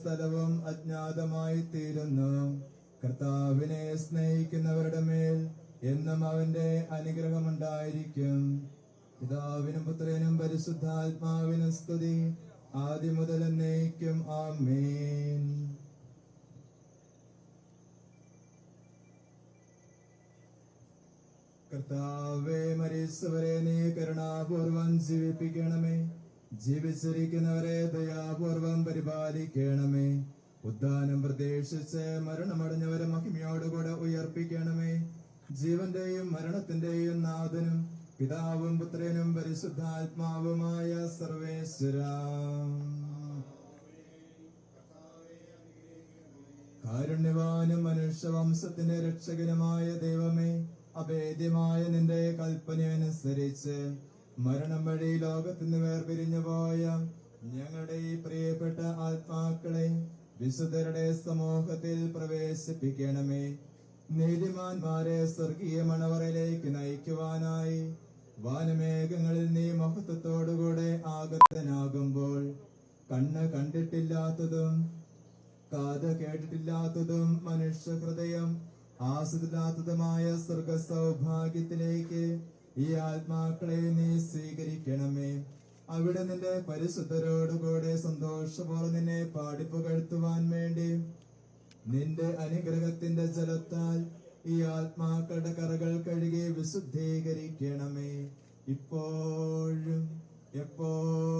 സ്ഥലവും അജ്ഞാതമായി തീരുന്നു. കർത്താവിനെ സ്നേഹിക്കുന്നവരുടെ മേൽ എന്നും അവന്റെ അനുഗ്രഹമുണ്ടായിരിക്കും. പിതാവിനും പുത്രനും പരിശുദ്ധാത്മാവിനും സ്തുതി, ആദ്യം മുതൽ എന്നേക്കും. ആമേൻ. കർത്താവേ, മരിച്ചവരെ നീ കരുണാപൂർവം ജീവിപ്പിക്കണമേ. ജീവിച്ചിരിക്കുന്നവരെ ദയാപൂർവം പരിപാലിക്കണമേ. ഉദ്ധാനം പ്രതീക്ഷിച്ച് മരണമടഞ്ഞവരെ മഹിമയോടുകൂടെ ഉയർപ്പിക്കണമേ. ജീവന്റെയും മരണത്തിന്റെയും നാഥനും പിതാവും പുത്രനും പരിശുദ്ധാത്മാവുമായ സർവേശ്വരാ, കാരുണ്യവാനും മനുഷ്യവംശത്തിന്റെ രക്ഷകനുമായ ദൈവമേ, അഭേദ്യമായ നിന്റെ കൽപ്പനയനുസരിച്ച് മരണം വഴി ലോകത്തിന് വേർപിരിഞ്ഞു പോയ ഞങ്ങളുടെ ഈ പ്രിയപ്പെട്ട ആത്മാക്കളെ വിശുദ്ധരുടെ സമൂഹത്തിൽ പ്രവേശിപ്പിക്കണമേ. നീതിമാന്മാരെ സ്വർഗീയ മണവറയിലേക്ക് നയിക്കുവാനായി വാനമേഘങ്ങളിൽ നീ മഹത്വത്തോടുകൂടെ ആഗതനാകുമ്പോൾ കണ്ണ് കണ്ടിട്ടില്ലാത്തതും കാത് കേട്ടിട്ടില്ലാത്തതും മനുഷ്യ ഹൃദയം ആസ്വദില്ലാത്തതുമായ സ്വർഗ സൗഭാഗ്യത്തിലേക്ക് ഈ ആത്മാക്കളെ നീ സ്വീകരിക്കണമേ. അവിടെ നിന്റെ പരിശുദ്ധരോടുകൂടെ സന്തോഷപൂർവ്വം നിന്നെ പാടിപ്പുകഴ്ത്തുവാൻ വേണ്ടി നിന്റെ അനുഗ്രഹത്തിന്റെ ജലത്താൽ ഈ ആത്മാക്കളുടെ കറകൾ കഴുകി വിശുദ്ധീകരിക്കണമേ. ഇപ്പോഴും എപ്പോഴും